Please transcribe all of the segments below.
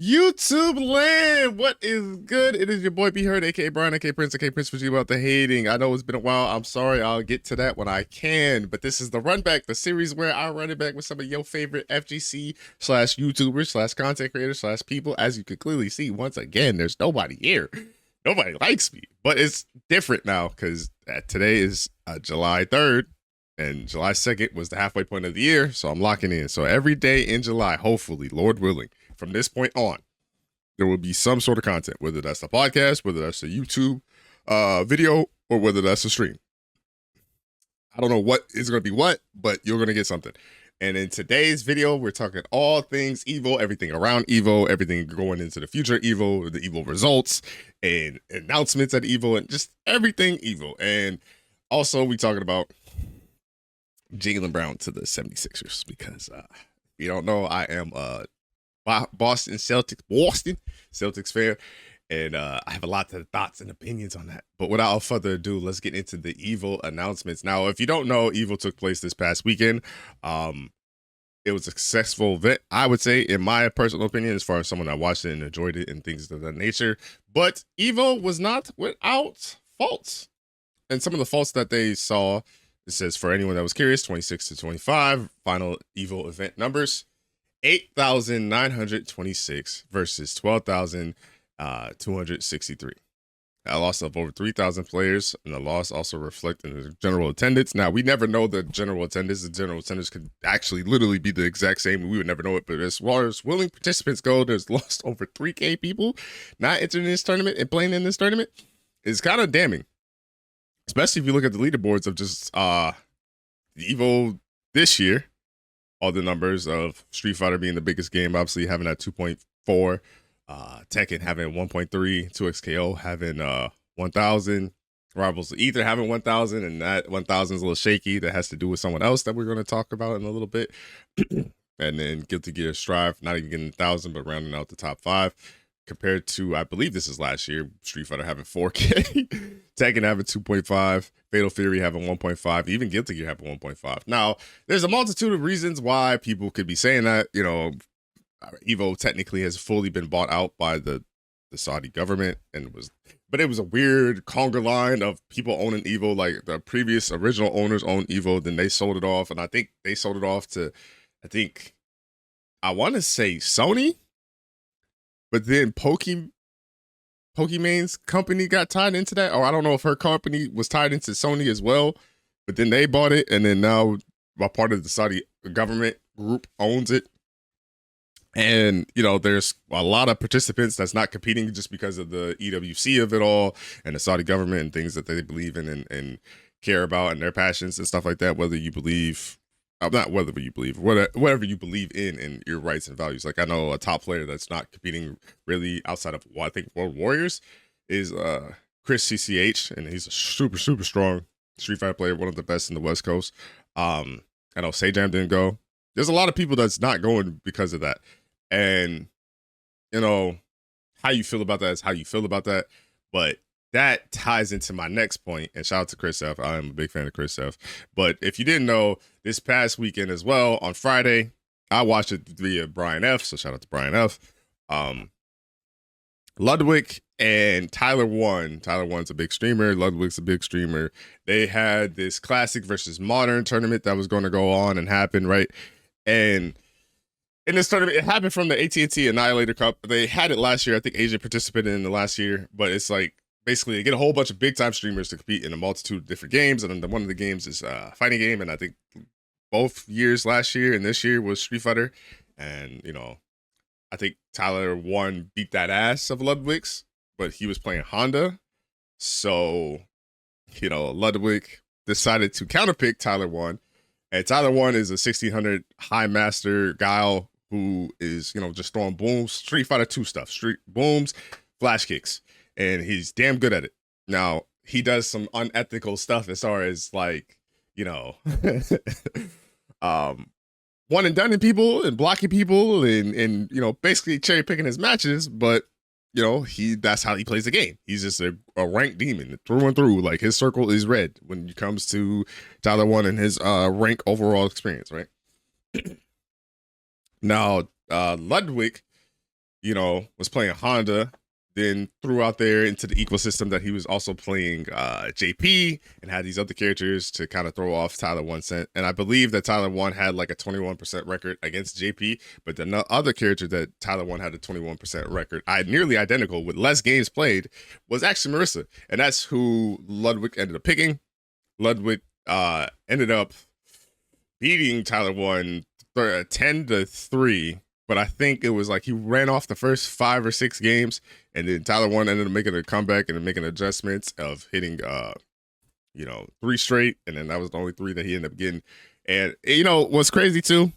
YouTube land, what is good? It is your boy B Heard, aka Brian, aka Prince for you about the hating. I know it's been a while. I'm sorry. I'll get to that when I can. But this is the Runback, the series where I run it back with some of your favorite FGC slash YouTubers slash content creators slash people. As you can clearly see, once again, there's nobody here. Nobody likes me, but it's different now because today is July 3rd. And July 2nd was the halfway point of the year, so I'm locking in. So every day in July, hopefully, Lord willing, from this point on, there will be some sort of content, whether that's a podcast, whether that's a YouTube video, or whether that's a stream. I don't know what is going to be what, but you're going to get something. And in today's video, we're talking all things EVO, everything around EVO, everything going into the future EVO, the EVO results, and announcements at EVO, and just everything EVO. And also, we talking about Jaylen Brown to the 76ers because if you don't know, I am a Boston Celtics fan, and I have a lot of thoughts and opinions on that. But without further ado, let's get into the EVO announcements. Now, if you don't know, EVO took place this past weekend. It was a successful event, I would say, in my personal opinion, as far as someone that watched it and enjoyed it and things of that nature. But EVO was not without faults, and some of the faults that they saw. It says, for anyone that was curious, 26 to 25, final EVO event numbers, 8,926 versus 12,263. A loss of over 3,000 players, and the loss also reflected in the general attendance. Now, we never know the general attendance. The general attendance could actually literally be the exact same. We would never know it, but as far as willing participants go, there's lost over 3K people not entering this tournament and playing in this tournament. It's kind of damning. Especially if you look at the leaderboards of just EVO this year, all the numbers of Street Fighter being the biggest game, obviously having that 2.4, Tekken having 1.3, 2XKO having 1,000, Rivals of Ether having 1,000, and that 1,000 is a little shaky. That has to do with someone else that we're going to talk about in a little bit. And then Guilty Gear Strive, not even getting 1,000, but rounding out the top 5. Compared to, I believe this is last year, Street Fighter having 4K, Tekken having 2.5, Fatal Fury having 1.5, even Guilty Gear having 1.5. Now, there's a multitude of reasons why people could be saying that. You know, EVO technically has fully been bought out by the Saudi government, and it was a weird conga line of people owning EVO. Like the previous original owners owned EVO, then they sold it off, and I think they sold it off to, I want to say Sony. But then Pokemon's company got tied into that. Or I don't know if her company was tied into Sony as well. But then they bought it. And then now a part of the Saudi government group owns it. And, you know, there's a lot of participants that's not competing just because of the EWC of it all. And the Saudi government and things that they believe in and care about and their passions and stuff like that. Whether you believe... not whether you believe, whatever you believe in your rights and values. Like I know a top player that's not competing really outside of I think World Warriors is Chris CCH, and he's a super strong Street Fighter player, one of the best in the West Coast. I know Sajam didn't go. There's a lot of people that's not going because of that, and you know how you feel about that is how you feel about that, but. That ties into my next point, and shout out to Chris F. I am a big fan of Chris F. But if you didn't know, this past weekend as well, on Friday, I watched it via Brian F. So shout out to Brian F. Ludwig and Tyler1. Tyler1's a big streamer. Ludwig's a big streamer. They had this classic versus modern tournament that was going to go on and happen, right? And in this tournament, it happened from the AT&T Annihilator Cup. They had it last year. I think Asia participated in the last year, but it's like, basically, they get a whole bunch of big-time streamers to compete in a multitude of different games, and then one of the games is a fighting game, and I think both years, last year and this year, was Street Fighter, and, you know, I think Tyler1 beat that ass of Ludwig's, but he was playing Honda, so, you know, Ludwig decided to counterpick Tyler1, and Tyler1 is a 1600 high master guy who is, you know, just throwing booms, Street Fighter 2 stuff, street booms, flash kicks. And he's damn good at it. Now, he does some unethical stuff as far as, like, you know, one and done in people and blocking people and you know, basically cherry picking his matches. But, you know, that's how he plays the game. He's just a ranked demon through and through. Like, his circle is red when it comes to Tyler1 and his rank overall experience, right? Now, Ludwig, was playing Honda, then threw out there into the ecosystem that he was also playing JP and had these other characters to kind of throw off Tyler1. And I believe that Tyler1 had like a 21% record against JP, but the other character that Tyler1 had a 21% record, nearly identical with less games played, was actually Marissa. And that's who Ludwig ended up picking. Ludwig ended up beating Tyler1 10-3. But I think it was like he ran off the first 5 or 6 games, and then Tyler1 ended up making a comeback and making adjustments of hitting, 3 straight, and then that was the only 3 that he ended up getting. And what's crazy too?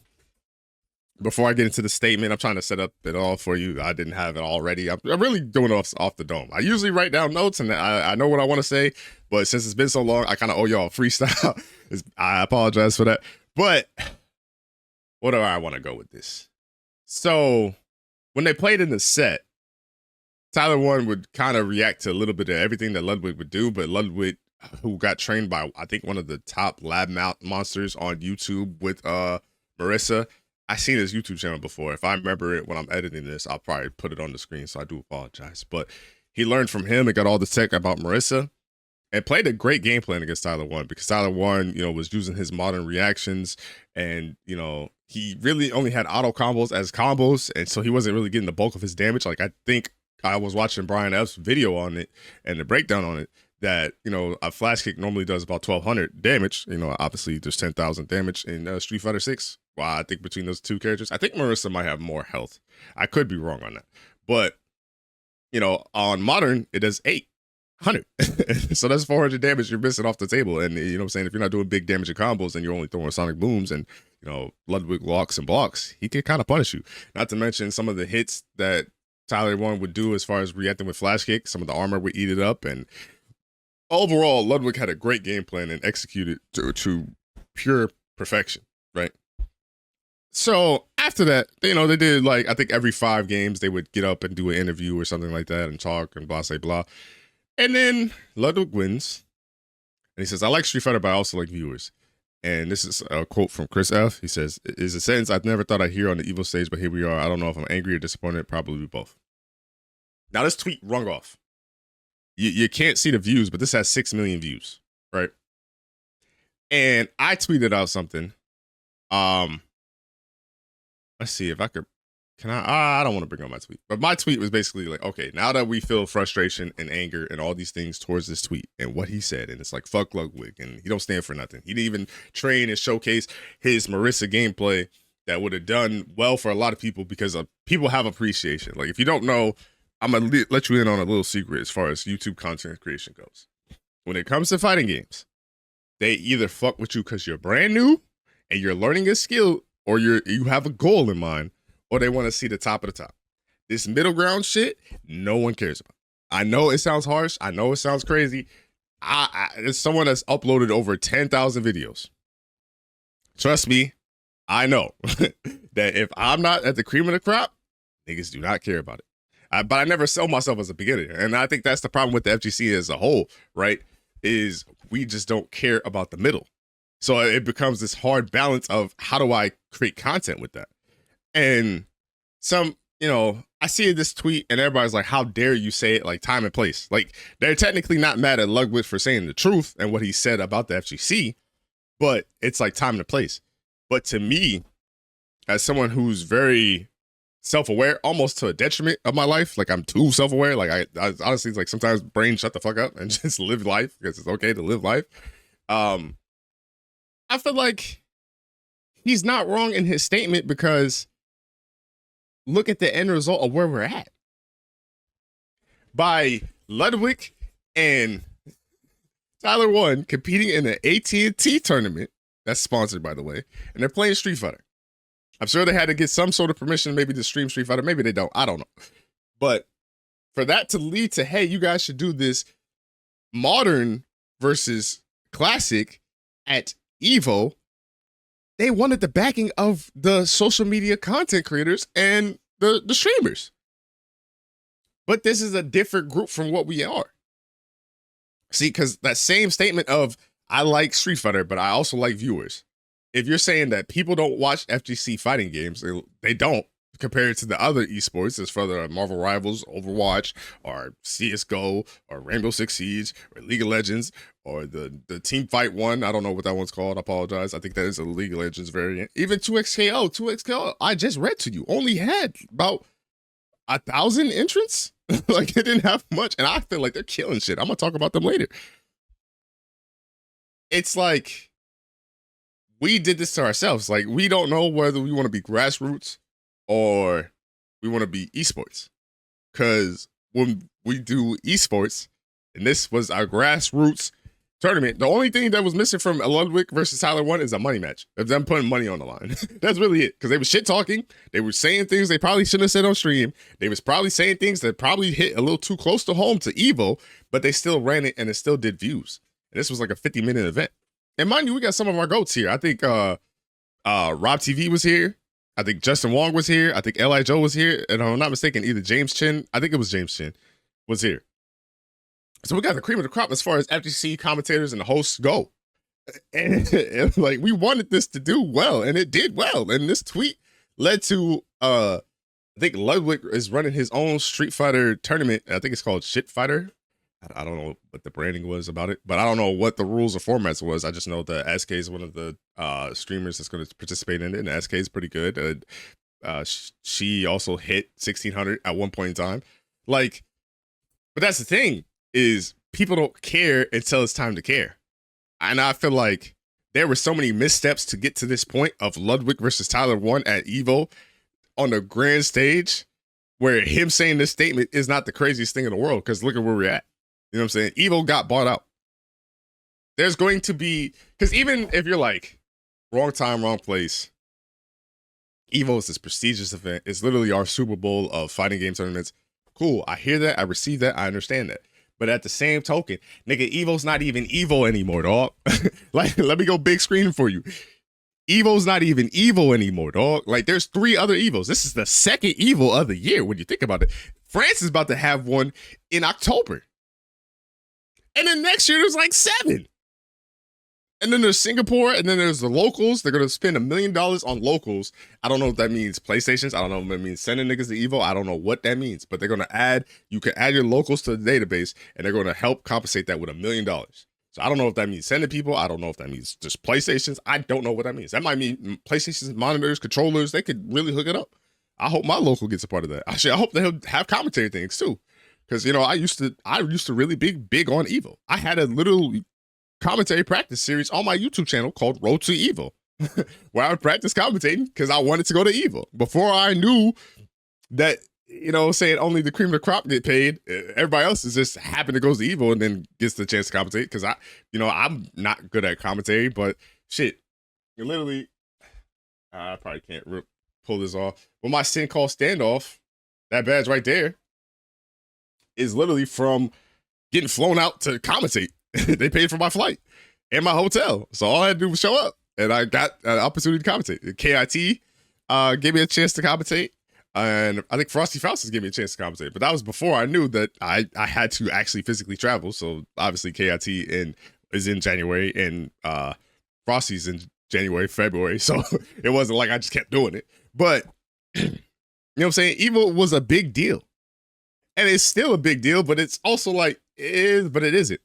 Before I get into the statement, I'm trying to set up it all for you. I didn't have it already. I'm really doing off the dome. I usually write down notes, and I know what I want to say, but since it's been so long, I kind of owe y'all a freestyle. I apologize for that. But what do I want to go with this? So when they played in the set, Tyler1 would kind of react to a little bit of everything that Ludwig would do, but Ludwig, who got trained by, I think, one of the top lab monsters on YouTube with Marissa. I've seen his YouTube channel before. If I remember it when I'm editing this, I'll probably put it on the screen, so I do apologize. But he learned from him and got all the tech about Marissa and played a great game plan against Tyler1, because Tyler1, was using his modern reactions, and, he really only had auto combos as combos, and so he wasn't really getting the bulk of his damage. Like, I think I was watching Brian F's video on it and the breakdown on it, that, a flash kick normally does about 1,200 damage. Obviously there's 10,000 damage in Street Fighter 6. Well, I think between those 2 characters, I think Marissa might have more health. I could be wrong on that. But, on modern, it does 800. So that's 400 damage you're missing off the table. And what I'm saying, if you're not doing big damage in combos and you're only throwing sonic booms and Ludwig locks and blocks, he can kind of punish you. Not to mention some of the hits that Tyler1 would do as far as reacting with flash kick. Some of the armor would eat it up, and overall Ludwig had a great game plan and executed to pure perfection, right? So after that, they did, like, I think every 5 games they would get up and do an interview or something like that and talk and blah, say blah. And then Ludwig wins. And he says, "I like Street Fighter, but I also like viewers." And this is a quote from Chris F. He says, "Is a sentence I've never thought I'd hear on the EVO stage, but here we are. I don't know if I'm angry or disappointed. Probably both." Now, this tweet rung off. You can't see the views, but this has 6 million views, right? And I tweeted out something. Let's see if I could. Can I don't want to bring up my tweet, but my tweet was basically like, okay, now that we feel frustration and anger and all these things towards this tweet and what he said, and it's like, fuck Ludwig, and he don't stand for nothing. He didn't even train and showcase his Marissa gameplay that would have done well for a lot of people, because people have appreciation. Like, if you don't know, I'm going to let you in on a little secret as far as YouTube content creation goes. When it comes to fighting games, they either fuck with you because you're brand new and you're learning a skill, or you have a goal in mind, or they want to see the top of the top. This middle ground shit, no one cares about. I know it sounds harsh. I know it sounds crazy. It's someone that's uploaded over 10,000 videos. Trust me, I know that if I'm not at the cream of the crop, niggas do not care about it. But I never sell myself as a beginner. And I think that's the problem with the FGC as a whole, right? Is we just don't care about the middle. So it becomes this hard balance of, how do I create content with that? And I see this tweet and everybody's like, how dare you say it, like, time and place. Like, they're technically not mad at Ludwig for saying the truth and what he said about the FGC, but it's like time and place. But to me, as someone who's very self-aware, almost to a detriment of my life, like, I'm too self-aware. Like, I honestly, like, sometimes brain shut the fuck up and just live life, because it's okay to live life. I feel like he's not wrong in his statement, because look at the end result of where we're at. By Ludwig and Tyler1 competing in an AT&T tournament, that's sponsored, by the way, and they're playing Street Fighter. I'm sure they had to get some sort of permission, maybe to stream Street Fighter. Maybe they don't. I don't know. But for that to lead to, hey, you guys should do this modern versus classic at EVO, they wanted the backing of the social media content creators and the streamers. But this is a different group from what we are. See, because that same statement of, I like Street Fighter, but I also like viewers. If you're saying that people don't watch FGC fighting games, they don't, compared to the other esports, as for the Marvel Rivals, Overwatch, or CSGO, or Rainbow Six Siege, or League of Legends, or the Team Fight one. I don't know what that one's called. I apologize. I think that is a League of Legends variant. Even 2XKO. 2XKO, I just read to you, only had about 1,000 entrants. Like, it didn't have much. And I feel like they're killing shit. I'm going to talk about them later. It's like, we did this to ourselves. Like, we don't know whether we want to be grassroots or we want to be esports. Because when we do esports, and this was our grassroots tournament, the only thing that was missing from Ludwig versus Tyler1 is a money match of them putting money on the line. That's really it. Because they were shit talking. They were saying things they probably shouldn't have said on stream. They was probably saying things that probably hit a little too close to home to EVO, but they still ran it and it still did views. And this was like a 50-minute event. And mind you, we got some of our GOATs here. I think Rob TV was here. I think Justin Wong was here. I think Li Joe was here. And if I'm not mistaken, either James Chin, I think it was James Chin, was here. So we got the cream of the crop as far as FGC commentators and the hosts go. And like, we wanted this to do well, and it did well. And this tweet led to, I think Ludwig is running his own Street Fighter tournament. I think it's called Shit Fighter. I don't know what the branding was about it, but I don't know what the rules or formats was. I just know that SK is one of the streamers that's going to participate in it, and SK is pretty good. She also hit 1,600 at one point in time. Like, but that's the thing, is people don't care until it's time to care. And I feel like there were so many missteps to get to this point of Ludwig versus Tyler1 at EVO on the grand stage, where him saying this statement is not the craziest thing in the world, because look at where we're at. You know what I'm saying? EVO got bought out. There's going to be, because even if you're like, wrong time, wrong place, EVO is this prestigious event. It's literally our Super Bowl of fighting game tournaments. Cool. I hear that. I receive that. I understand that. But at the same token, nigga, EVO's not even EVO anymore, dog. Like, let me go big screen for you. EVO's not even EVO anymore, dog. Like, there's 3 other EVOs. This is the second EVO of the year when you think about it. France is about to have one in October. And then next year, there's like 7. And then there's Singapore, and then there's the locals. They're going to spend $1 million on locals. I don't know if that means PlayStations. I don't know if that means sending niggas to EVO. I don't know what that means. But they're going to add, you can add your locals to the database, and they're going to help compensate that with $1 million. So I don't know if that means sending people. I don't know if that means just PlayStations. I don't know what that means. That might mean PlayStations, monitors, controllers. They could really hook it up. I hope my local gets a part of that. Actually, I hope they'll have commentary things too. Because, you know, I used to really be big on EVO. I had a little commentary practice series on my YouTube channel called Road to EVO, where I would practice commentating because I wanted to go to EVO. Before I knew that, you know, saying only the cream of the crop get paid, everybody else is just happen to go to EVO and then gets the chance to commentate. Because I'm not good at commentary, but shit, you literally, I probably can't pull this off. Well, my sin called standoff, that badge right there, is literally from getting flown out to commentate. They paid for my flight and my hotel. So all I had to do was show up, and I got an opportunity to commentate. KIT gave me a chance to commentate, and I think Frosty Faustus gave me a chance to commentate. But that was before I knew that I had to actually physically travel. So obviously KIT is in January, and Frosty's in January, February. So it wasn't like I just kept doing it. But you know what I'm saying? EVO was a big deal. And it's still a big deal, but it's also like, it is, but it isn't.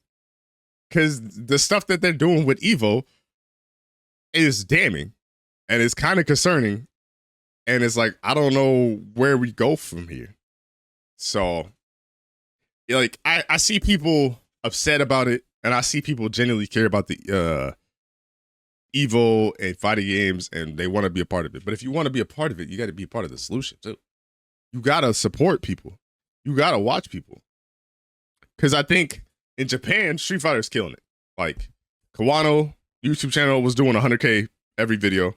Because the stuff that they're doing with EVO is damning, and it's kind of concerning. And it's like, I don't know where we go from here. So, like, I see people upset about it, and I see people genuinely care about the EVO and fighting games, and they want to be a part of it. But if you want to be a part of it, you got to be a part of the solution, too. You got to support people. You got to watch people. Because I think in Japan, Street Fighter is killing it. Like, Kawano YouTube channel was doing 100K every video.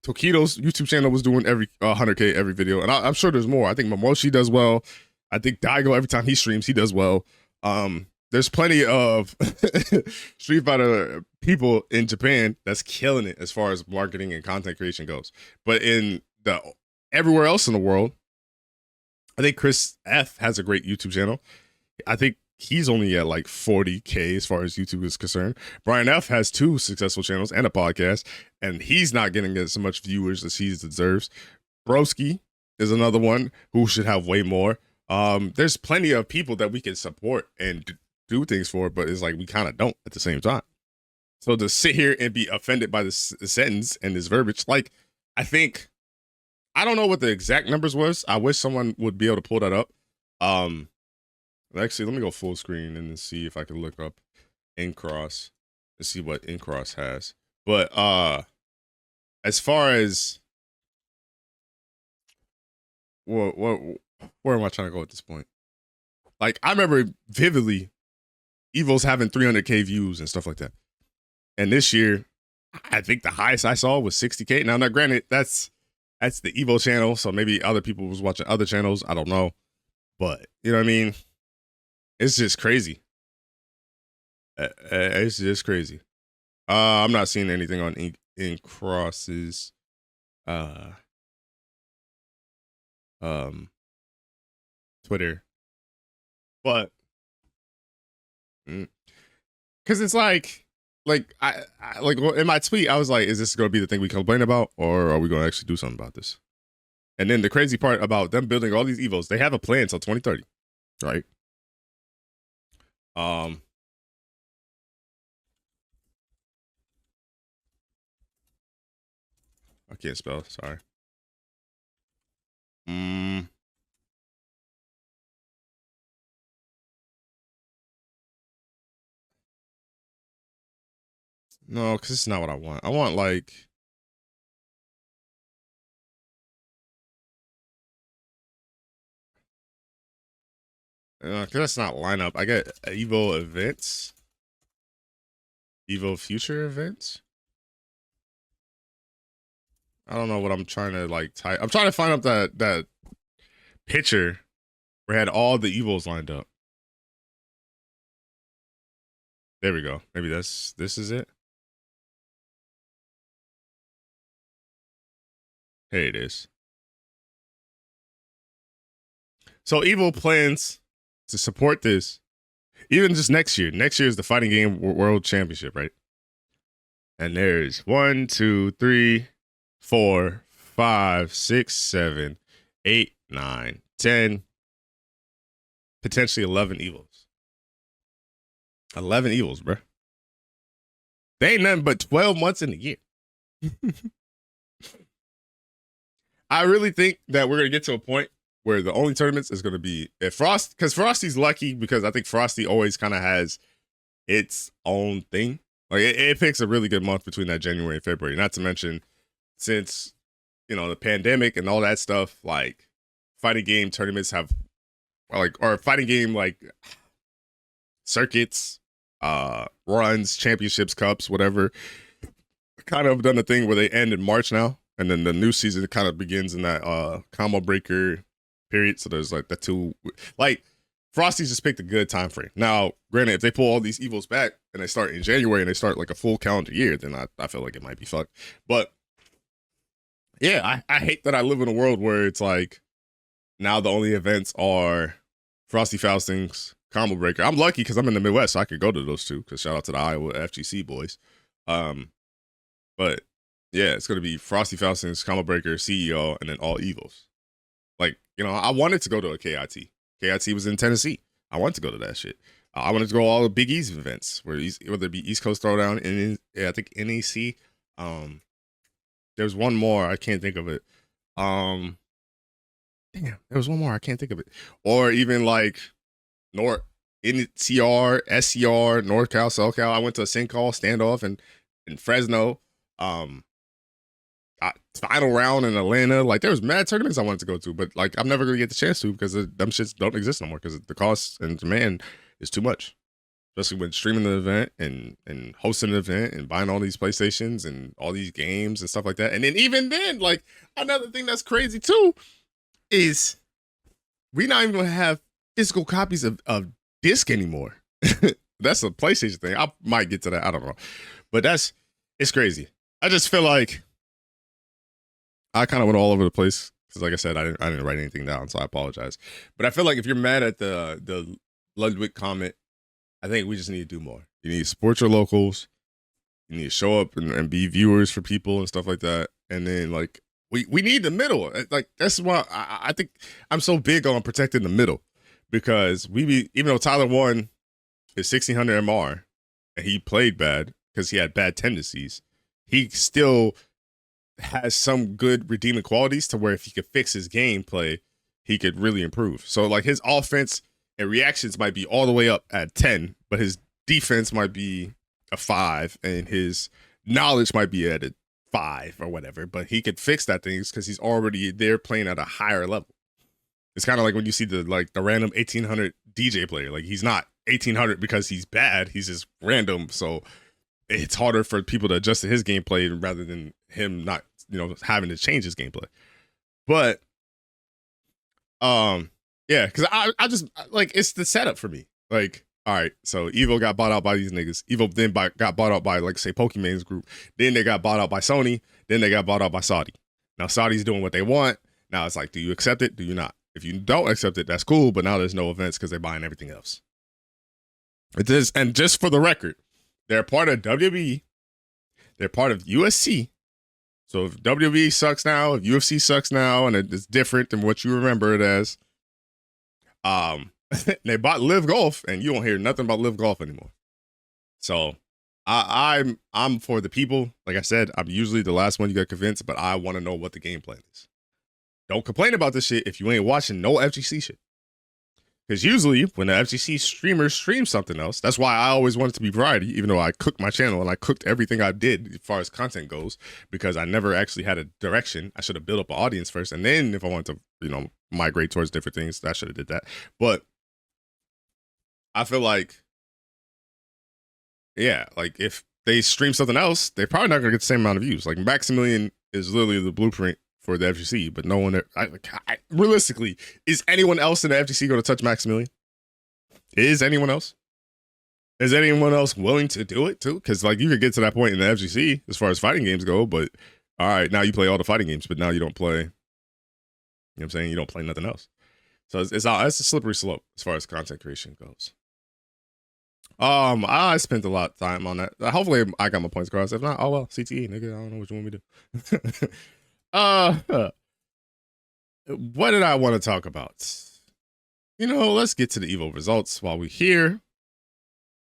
Tokido's YouTube channel was doing 100K every video. And I'm sure there's more. I think Momoshi does well. I think Daigo, every time he streams, he does well. There's plenty of Street Fighter people in Japan that's killing it as far as marketing and content creation goes. But in everywhere else in the world, I think Chris F has a great YouTube channel. I think he's only at like 40K as far as YouTube is concerned. Brian F has 2 successful channels and a podcast, and he's not getting as much viewers as he deserves. Broski is another one who should have way more. There's plenty of people that we can support and do things for, but it's like we kind of don't at the same time. So to sit here and be offended by this sentence and this verbiage, like, I don't know what the exact numbers was. I wish someone would be able to pull that up. Actually, let me go full screen and then see if I can look up Incross and see what Incross has. But as far as where am I trying to go at this point? Like, I remember vividly EVO's having 300K views and stuff like that. And this year, I think the highest I saw was 60K. Now granted, that's the EVO channel, so maybe other people was watching other channels. I don't know. But, you know what I mean? It's just crazy. It's just crazy. I'm not seeing anything on Incross's Twitter. But because it's like I like in my tweet, I was like, is this going to be the thing we complain about, or are we going to actually do something about this? And then the crazy part about them building all these EVOs, they have a plan until 2030, right? I can't spell, sorry. No, because it's not what I want. I want like because that's not lineup. I get EVO events, EVO future events. I don't know what I'm trying to like type. I'm trying to find out that picture where it had all the EVOs lined up. There we go. Maybe this is it. Here it is. So EVO plans to support this even just next year. Next year is the Fighting Game World Championship, right? And there's 1, 2, 3, 4, 5, 6, 7, 8, 9, 10, potentially 11 EVOs. 11 EVOs, bro. They ain't nothing but 12 months in the year. I really think that we're gonna get to a point where the only tournaments is gonna be if Frost, because Frosty's lucky because I think Frosty always kind of has its own thing. Like it picks a really good month between that January and February. Not to mention, since the pandemic and all that stuff, like fighting game tournaments have or fighting game like circuits, runs, championships, cups, whatever, kind of done a thing where they end in March now. And then the new season kind of begins in that combo breaker period. So there's like the two, like Frosty's just picked a good time frame. Now, granted, if they pull all these EVOs back and they start in January and they start like a full calendar year, then I feel like it might be fucked. But yeah, I hate that I live in a world where it's like now the only events are Frosty Fausting's combo breaker. I'm lucky because I'm in the Midwest, so I could go to those two. Because shout out to the Iowa FGC boys. But yeah, it's gonna be Frosty Fausting's combo breaker, CEO, and then all EVOs. Like, I wanted to go to a KIT. KIT was in Tennessee. I wanted to go to that shit. I wanted to go to all the Big East events, whether it be East Coast Throwdown and I think NEC. There's one more, I can't think of it. Damn, there was one more, I can't think of it. Or even like North NCR, SCR, NorCal, SoCal. I went to a SynCall standoff in Fresno. Final round in Atlanta. Like there was mad tournaments I wanted to go to, but like I'm never gonna get the chance to because them shits don't exist no more because the cost and demand is too much. Especially when streaming the event and hosting an event and buying all these PlayStations and all these games and stuff like that. And then even then, like another thing that's crazy too is we not even gonna have physical copies of disc anymore. That's a PlayStation thing. I might get to that. I don't know. But it's crazy. I just feel like I kind of went all over the place because, like I said, I didn't write anything down, so I apologize. But I feel like if you're mad at the Ludwig comment, I think we just need to do more. You need to support your locals. You need to show up and be viewers for people and stuff like that. And then, like, we need the middle. Like that's why I think I'm so big on protecting the middle, because even though Tyler1 is 1600 MR and he played bad because he had bad tendencies, he still has some good redeeming qualities to where if he could fix his gameplay, he could really improve. So like his offense and reactions might be all the way up at 10, but his defense might be a 5 and his knowledge might be at a 5 or whatever, but he could fix that thing because he's already there playing at a higher level. It's kind of like when you see the random 1800 DJ player. Like he's not 1800 because he's bad, he's just random. So it's harder for people to adjust to his gameplay rather than him not, having to change his gameplay. But yeah, because I just like, it's the setup for me. Like, all right, so EVO got bought out by these niggas. EVO then got bought out by, like, say, Pokemon's group. Then they got bought out by Sony. Then they got bought out by Saudi. Now Saudi's doing what they want. Now it's like, do you accept it? Do you not? If you don't accept it, that's cool. But now there's no events because they're buying everything else. It is, and just for the record, they're part of WWE. They're part of USC. So if WWE sucks now, if UFC sucks now, and it's different than what you remember it as, they bought Live Golf, and you won't hear nothing about Live Golf anymore. So I'm for the people. Like I said, I'm usually the last one you got convinced, but I want to know what the game plan is. Don't complain about this shit if you ain't watching no FGC shit. Because usually when the FGC streamers stream something else, that's why I always wanted to be variety, even though I cooked my channel and I cooked everything I did as far as content goes, because I never actually had a direction. I should have built up an audience first. And then if I wanted to, migrate towards different things, I should have did that. But I feel like, yeah, like if they stream something else, they're probably not going to get the same amount of views. Like Maximilian is literally the blueprint for the FGC, but no one, realistically, is anyone else in the FGC going to touch Maximilian? Is anyone else? Is anyone else willing to do it too? Because like you could get to that point in the FGC as far as fighting games go, but all right, now you play all the fighting games, but now you don't play, you know what I'm saying? You don't play nothing else. So it's a slippery slope as far as content creation goes. I spent a lot of time on that. Hopefully I got my points across. If not, oh well, CTE, nigga. I don't know what you want me to do. What did I want to talk about? Let's get to the EVO results while we're here.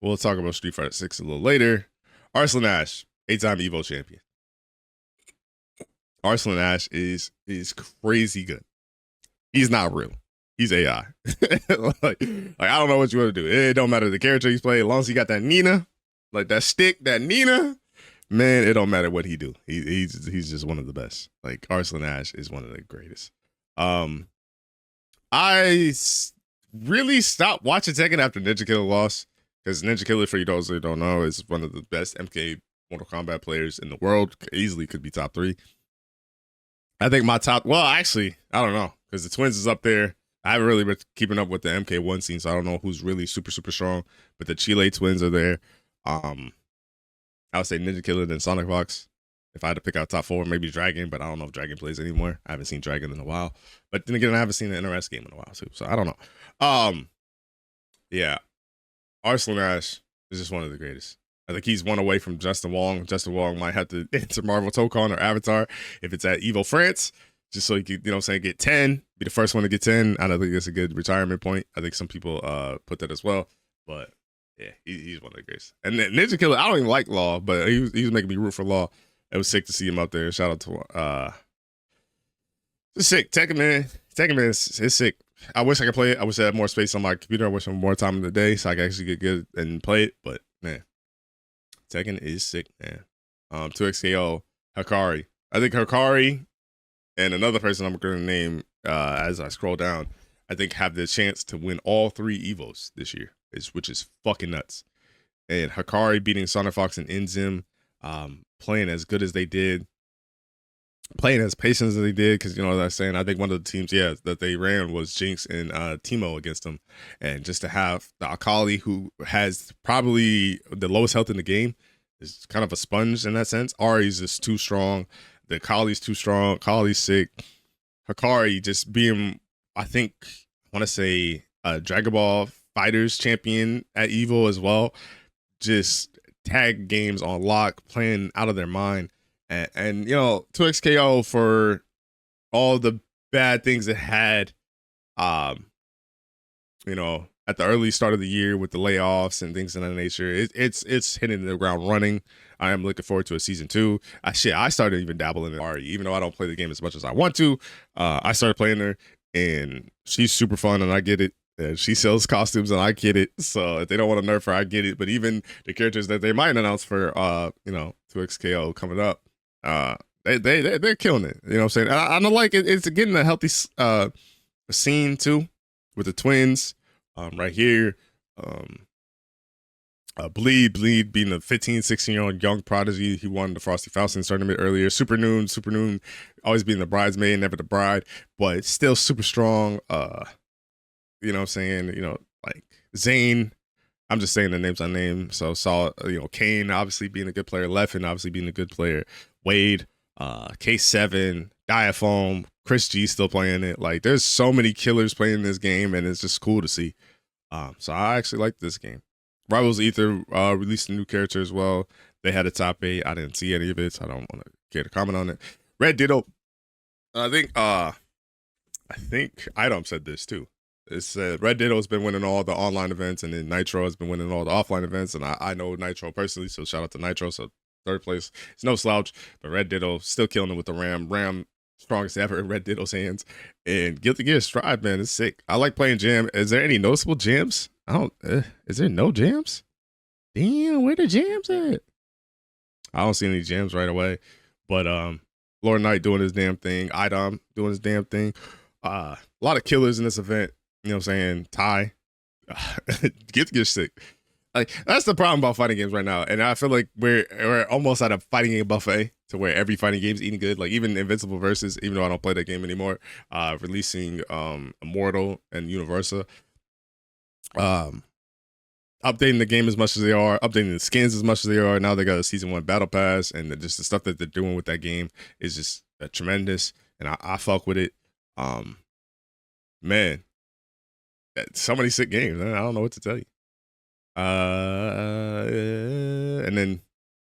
We'll talk about Street Fighter 6 a little later. Arslan Ash, 8-time EVO champion. Arslan Ash is crazy good. He's not real. He's AI. like I don't know what you want to do. It don't matter the character he's playing, as long as he got that Nina, like that stick, that Nina. Man, it don't matter what he do. He's just one of the best. Like Arslan Ash is one of the greatest. I really stopped watching Tekken after Ninja Killer lost, because Ninja Killer, for you those who don't know, is one of the best MK Mortal Kombat players in the world. Easily could be top 3. I think my top, well, actually, I don't know, because the Twins is up there. I haven't really been keeping up with the MK1 scene, so I don't know who's really super, super strong, but the Chile Twins are there. I would say Ninja Killer, then Sonic Fox. If I had to pick out top 4, maybe Dragon, but I don't know if Dragon plays anymore. I haven't seen Dragon in a while. But then again, I haven't seen the NRS game in a while too, so I don't know. Yeah. Arslan Ash is just one of the greatest. I think he's one away from Justin Wong. Justin Wong might have to enter Marvel Tokon or Avatar if it's at EVO France, just so he could, get 10, be the first one to get 10. I don't think that's a good retirement point. I think some people put that as well, but yeah, he's one of the greatest. And then Ninja Killer, I don't even like Law, but he was making me root for Law. It was sick to see him up there. Shout out to it's sick. Tekken Man is sick. I wish I could play it. I wish I had more space on my computer. I wish I had more time in the day so I could actually get good and play it. But man, Tekken is sick, man. 2XKO, Hikari. I think Hikari and another person I'm going to name as I scroll down, I think have the chance to win all 3 EVOs this year, which is fucking nuts. And Hikari beating Sonic Fox and Enzim, playing as good as they did, playing as patient as they did, because, as I was saying, I think one of the teams, that they ran was Jinx and Timo against them. And just to have the Akali, who has probably the lowest health in the game, is kind of a sponge in that sense. Ari's just too strong. The Akali's too strong. Akali's sick. Hikari just being, I want to say, a Dragon Ball Fighters champion at EVO as well. Just tag games on lock, playing out of their mind. And 2XKO for all the bad things it had, um, you know, at the early start of the year with the layoffs and things of that nature. It's hitting the ground running. I am looking forward to a season 2. I started even dabbling in Ari, even though I don't play the game as much as I want to. I started playing her, and she's super fun, and I get it. And she sells costumes, and I get it. So if they don't want to nerf her, I get it. But even the characters that they might announce for 2XKO coming up, they're killing it. You know what I'm saying? I don't like it. It's getting a healthy scene too with the twins. Right here, Bleed being a 15, 16-year-old young prodigy. He won the Frosty Falcons tournament earlier. Super Noon always being the bridesmaid, never the bride, but still super strong. You know what I'm saying? You know, like Zane. I'm just saying the names I named. So saw, Kane obviously being a good player, Leffen obviously being a good player, Wade, K7, Diafoam, Chris G still playing it. Like, there's so many killers playing this game, and it's just cool to see. So I actually like this game. Rivals Ether released a new character as well. They had a top 8. I didn't see any of it, so I don't want to care to comment on it. Red Ditto. I think Item said this too. It said Red Ditto has been winning all the online events, and then Nitro has been winning all the offline events. And I know Nitro personally, so shout out to Nitro. So third place, it's no slouch, but Red Ditto still killing it with the Ram strongest ever in Red Ditto's hands. And Guilty Gear Stride, man, it's sick. I like playing jam. Is there any noticeable jams? Is there no jams? Damn, where the jams at? I don't see any jams right away. But Lord Knight doing his damn thing. Idom doing his damn thing. A lot of killers in this event. You know what I'm saying? Ty. Get sick. Like, that's the problem about fighting games right now. And I feel like we're almost at a fighting game buffet to where every fighting game's eating good. Like, even Invincible Versus, even though I don't play that game anymore, releasing Immortal and Universa. Updating the game as much as they are, updating the skins as much as they are. Now they got a season 1 battle pass, and just the stuff that they're doing with that game is just tremendous. And I fuck with it. Man, so many sick games. I don't know what to tell you. And then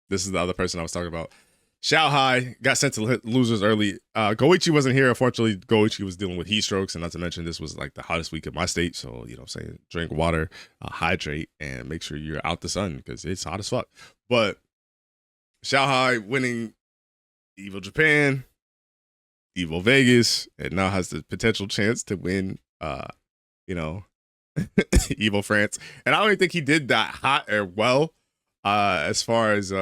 this is the other person I was talking about. Shao Hai got sent to losers early. Goichi wasn't here. Unfortunately, Goichi was dealing with heat strokes, and not to mention this was like the hottest week of my state. So, you know what I'm saying, drink water, hydrate, and make sure you're out the sun because it's hot as fuck. But Shao Hai winning EVO Japan, EVO Vegas, and now has the potential chance to win, EVO France. And I don't even think he did that hot or well as far as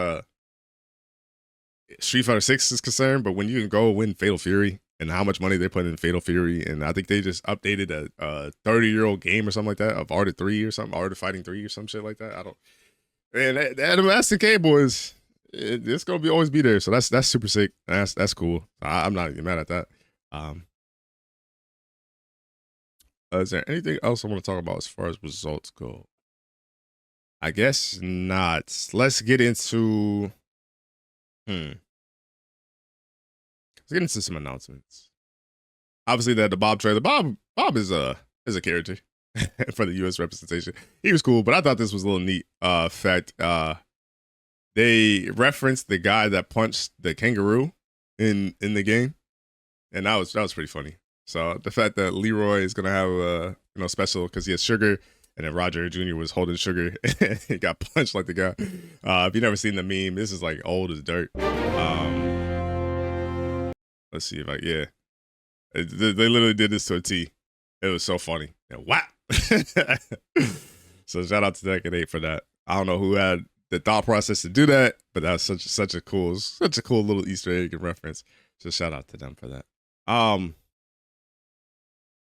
Street Fighter 6 is concerned, but when you can go win Fatal Fury and how much money they put in Fatal Fury, and I think they just updated a 30-year-old game or something like that of Art of 3 or something, Art of Fighting 3 or some shit like that. I don't. And the Master K boys, it's gonna always be there. So that's super sick. That's cool. I'm not even mad at that. Is there anything else I want to talk about as far as results go? I guess not. Let's get into. Let's get into some announcements. Obviously, they had the Bob trailer. Bob is a character for the U.S. representation. He was cool, but I thought this was a little neat. Fact, they referenced the guy that punched the kangaroo in the game, and that was pretty funny. So the fact that Leroy is gonna have a special because he has Sugar, and then Roger Jr. was holding Sugar and he got punched like the guy. If you've never seen the meme, this is like old as dirt. Let's see if they literally did this to a T. It was so funny. And whap! So shout out to Decade 8 for that. I don't know who had the thought process to do that, but that's such a cool little Easter egg and reference. So shout out to them for that.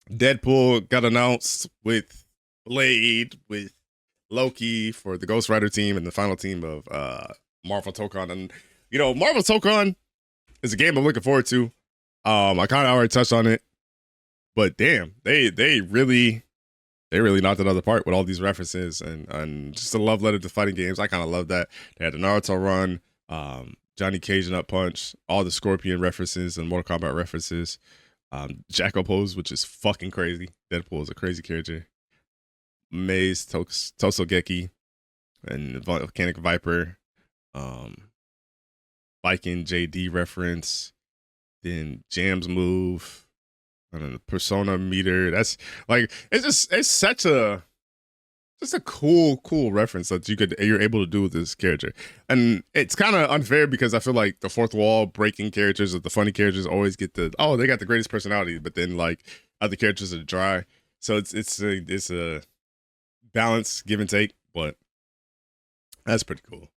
Deadpool got announced with Blade, with Loki for the Ghost Rider team and the final team of Marvel Tokon. And Marvel Tokon is a game I'm looking forward to. I kind of already touched on it, but damn, they really knocked it out of the park with all these references and just a love letter to fighting games. I kind of love that. They had the Naruto run, Johnny Cage and Up Punch, all the Scorpion references and Mortal Kombat references. Jacko Pose, which is fucking crazy. Deadpool is a crazy character. Maze, Tosogeki, and Volcanic Viper. Viking JD reference. then Jam's move, and then the persona meter. That's like it's such a just a cool reference that you're able to do with this character. And it's kind of unfair because I feel like the fourth wall breaking characters or the funny characters always get the they got the greatest personality, but then like other characters are dry. So it's a balance, give and take, but that's pretty cool.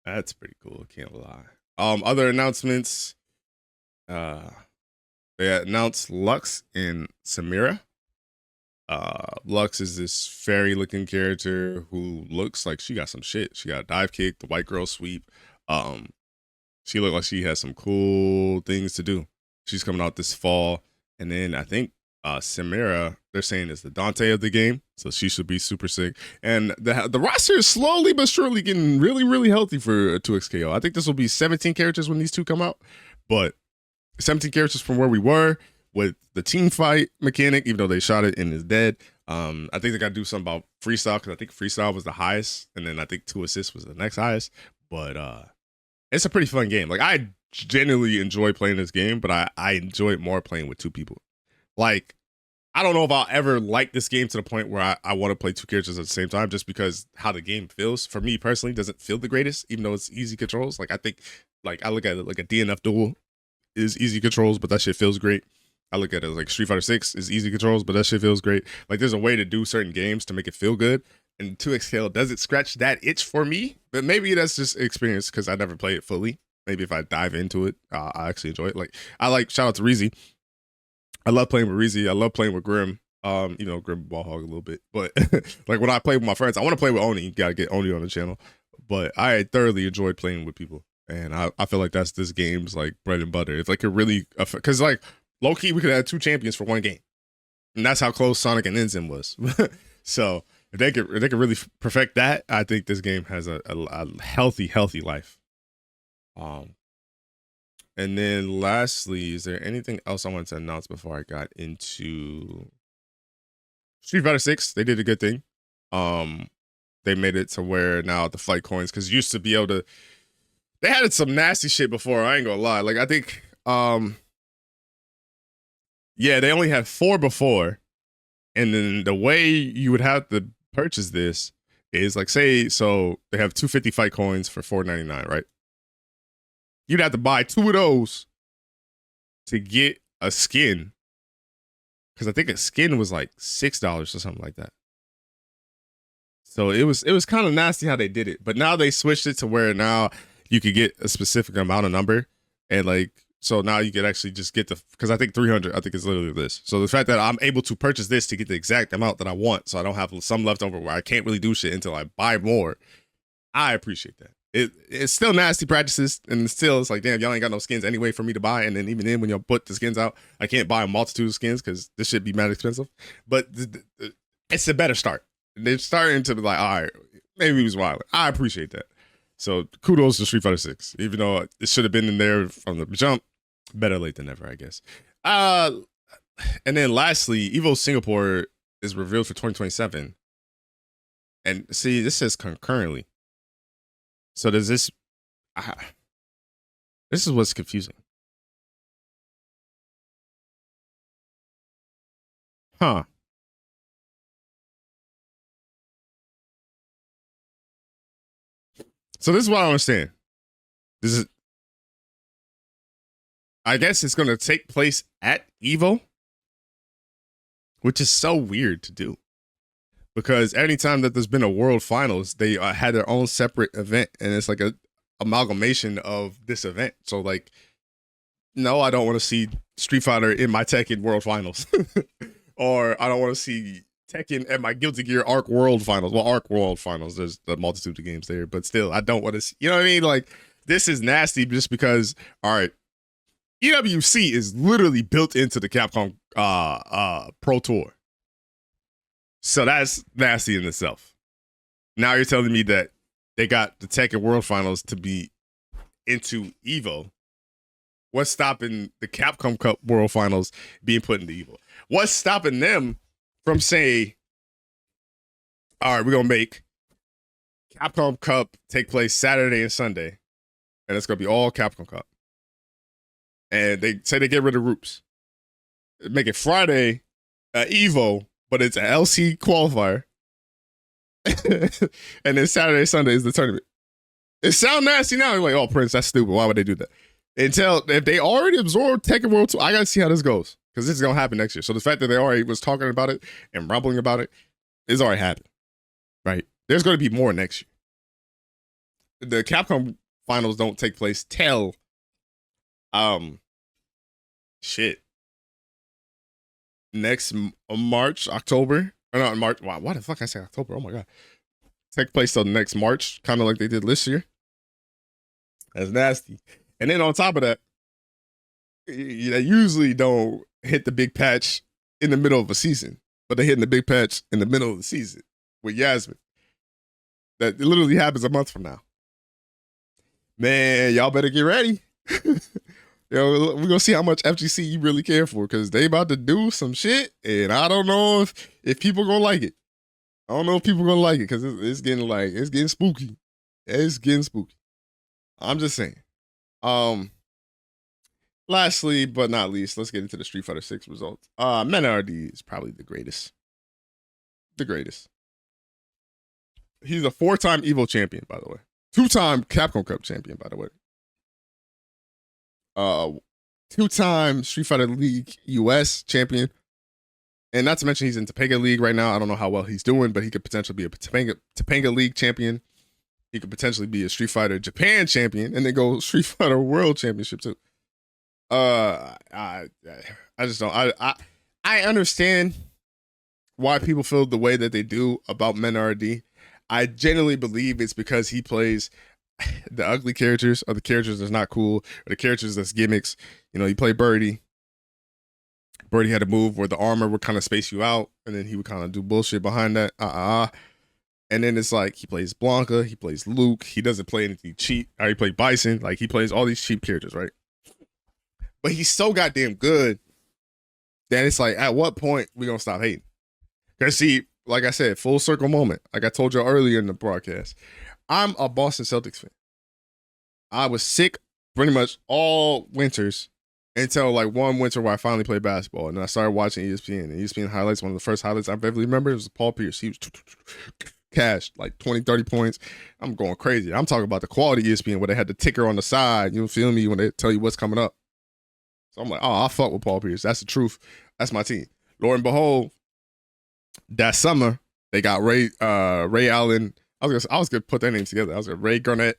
That's pretty cool, can't lie. Other announcements, they announced Lux and Samira. Lux is this fairy looking character who looks like she got some shit. She got a dive kick, the white girl sweep. She looked like she has some cool things to do. She's coming out this fall. And then I think Samira, they're saying, is the Dante of the game, so she should be super sick. And the roster is slowly but surely getting really healthy for 2XKO. I think this will be 17 characters when these two come out, but 17 characters from where we were with the team fight mechanic, even though they shot it and it's dead. I think they got to do something about freestyle, because I think freestyle was the highest, and then I think 2 assists was the next highest. But it's a pretty fun game. Like, I genuinely enjoy playing this game, but I enjoy it more playing with two people. Like, I don't know if I'll ever like this game to the point where I want to play two characters at the same time, just because how the game feels for me personally doesn't feel the greatest, even though it's easy controls. Like, I think, like, I look at it like a DNF duel is easy controls, but that shit feels great. I look at it like Street Fighter 6 is easy controls, but that shit feels great. Like, there's a way to do certain games to make it feel good, and 2XKL doesn't scratch that itch for me. But maybe that's just experience because I never played it fully. Maybe if I dive into it, I actually enjoy it. Like, shout out to Reezy. I love playing with Reezy. I love playing with Grim. Grim ball hog a little bit, but like when I play with my friends, I want to play with Oni. You gotta get Oni on the channel. But I thoroughly enjoyed playing with people, and I feel like that's this game's like bread and butter. It's like a really, because like low key we could have two champions for one game, and that's how close Sonic and Ensign was. So if they could really perfect that, I think this game has a healthy life. And then lastly, is there anything else I wanted to announce before I got into Street Fighter 6? They did a good thing. They made it to where now the flight coins, because you used to be able to, they had some nasty shit before, I ain't gonna lie. Like, I think, yeah, they only had 4 before. And then the way you would have to purchase this is like, say, so they have 250 fight coins for $4.99, right? You'd have to buy 2 of those to get a skin. Because I think a skin was like $6 or something like that. So it was kind of nasty how they did it. But now they switched it to where now you could get a specific amount of number. And like, so now you could actually just get because I think 300, I think it's literally this. So the fact that I'm able to purchase this to get the exact amount that I want, so I don't have some left over where I can't really do shit until I buy more, I appreciate that. It's still nasty practices, and still it's like, damn, y'all ain't got no skins anyway for me to buy. And then even then, when y'all put the skins out, I can't buy a multitude of skins because this should be mad expensive. But it's a better start. They're starting to be like, all right, maybe he was wild. I appreciate that. So kudos to Street Fighter 6, even though it should have been in there from the jump. Better late than never, I guess. And then lastly, EVO Singapore is revealed for 2027. And see, this says concurrently. So does this, this is what's confusing. Huh. So this is what I understand. This is, I guess it's going to take place at EVO, which is so weird to do. Because anytime that there's been a world finals, they had their own separate event, and it's like a amalgamation of this event. So like, no, I don't want to see Street Fighter in my Tekken World Finals, or I don't want to see Tekken at my Guilty Gear Arc World Finals. Well, Arc World Finals, there's a multitude of games there, but still, I don't want to see, you know what I mean? Like, this is nasty just because, all right, EWC is literally built into the Capcom Pro Tour. So that's nasty in itself. Now you're telling me that they got the Tekken World Finals to be into EVO. What's stopping the Capcom Cup World Finals being put into EVO? What's stopping them from saying, all right, we're going to make Capcom Cup take place Saturday and Sunday, and it's going to be all Capcom Cup. and they say they get rid of groups. Make it Friday, EVO, but it's an LC qualifier. And then Saturday, Sunday is the tournament. It sounds nasty now. You're like, oh, Prince, that's stupid. Why would they do that? Until if they already absorbed Tekken World Tour, I got to see how this goes because this is going to happen next year. So the fact that they already was talking about it and rumbling about it is already happened, right? There's going to be more next year. The Capcom finals don't take place till, next March, October. Or not March. Wow, why the fuck I say October? Oh my God. Take place till next March, kind of like they did this year. That's nasty. And then on top of that, they usually don't hit the big patch in the middle of a season, but they hit the big patch in the middle of the season with Yasmin. That literally happens a month from now. Man, y'all better get ready. Yo, we're gonna see how much FGC you really care for, because they about to do some shit, and I don't know if people gonna like it. I don't know if people gonna like it, because it's getting spooky. It's getting spooky. I'm just saying. Lastly, but not least, let's get into the Street Fighter 6 results. Men RD is probably the greatest. The greatest. He's a 4-time EVO champion, by the way. 2-time Capcom Cup champion, by the way. 2-time Street Fighter League US champion. And not to mention he's in Topanga League right now. I don't know how well he's doing, but he could potentially be a Topanga League champion. He could potentially be a Street Fighter Japan champion and then go Street Fighter World Championship too. I just don't. I understand why people feel the way that they do about Men RD. I genuinely believe it's because he plays the ugly characters, or the characters that's not cool, or the characters that's gimmicks. You know, he played Birdie. Birdie had a move where the armor would kind of space you out, and then he would kind of do bullshit behind that. And then it's like he plays Blanca, he plays Luke, he doesn't play anything cheap. Or he played Bison, like he plays all these cheap characters, right? But he's so goddamn good that it's like, at what point we gonna stop hating? Because see, like I said, full circle moment. Like I told you earlier in the broadcast, I'm a Boston Celtics fan. I was sick pretty much all winters until like one winter where I finally played basketball. And then I started watching ESPN. And ESPN highlights, one of the first highlights I vividly remember, it was Paul Pierce. He was cashed like 20, 30 points. I'm going crazy. I'm talking about the quality ESPN where they had the ticker on the side. You feel me? When they tell you what's coming up. So I'm like, oh, I fuck with Paul Pierce. That's the truth. That's my team. Lo and behold, that summer, they got Ray Allen. I was gonna put their names together. I was gonna Ray Garnett,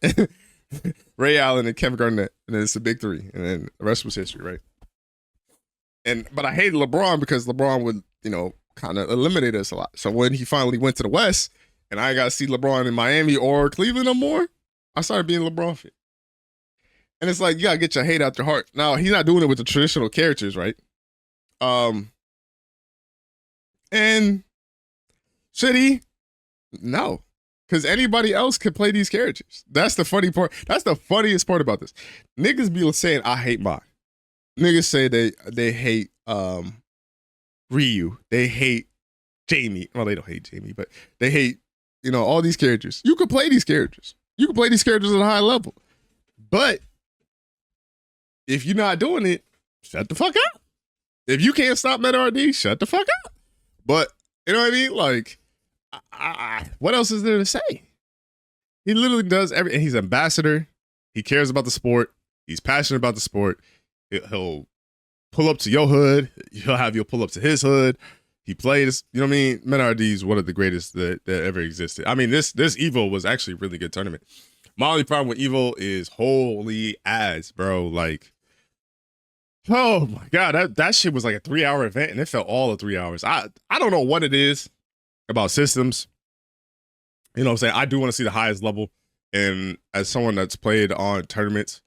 Ray Allen, and Kevin Garnett, and then it's the big three, and then the rest was history, right? But I hated LeBron because LeBron would, kind of eliminate us a lot. So when he finally went to the West, and I got to see LeBron in Miami or Cleveland no more, I started being a LeBron fan. And it's like, you gotta get your hate out your heart. Now, he's not doing it with the traditional characters, right? And should he? No. Because anybody else could play these characters. That's the funny part. That's the funniest part about this. Niggas be saying, I hate Mach. Niggas say they hate Ryu. They hate Jamie. Well, they don't hate Jamie, but they hate, all these characters. You could play these characters. You can play these characters at a high level. But if you're not doing it, shut the fuck up. If you can't stop Meta RD, shut the fuck up. But, you know what I mean? Like, what else is there to say? He literally does everything. He's an ambassador. He cares about the sport. He's passionate about the sport. He'll pull up to your hood. He'll have you pull up to his hood. He plays, you know what I mean? Meta RD is one of the greatest that ever existed. I mean, this EVO was actually a really good tournament. My only problem with EVO is holy ass, bro. Like, oh my God, that shit was like a 3-hour event, and it felt all of 3 hours. I don't know what it is about systems. You know what I'm saying? I do want to see the highest level. And as someone that's played on tournaments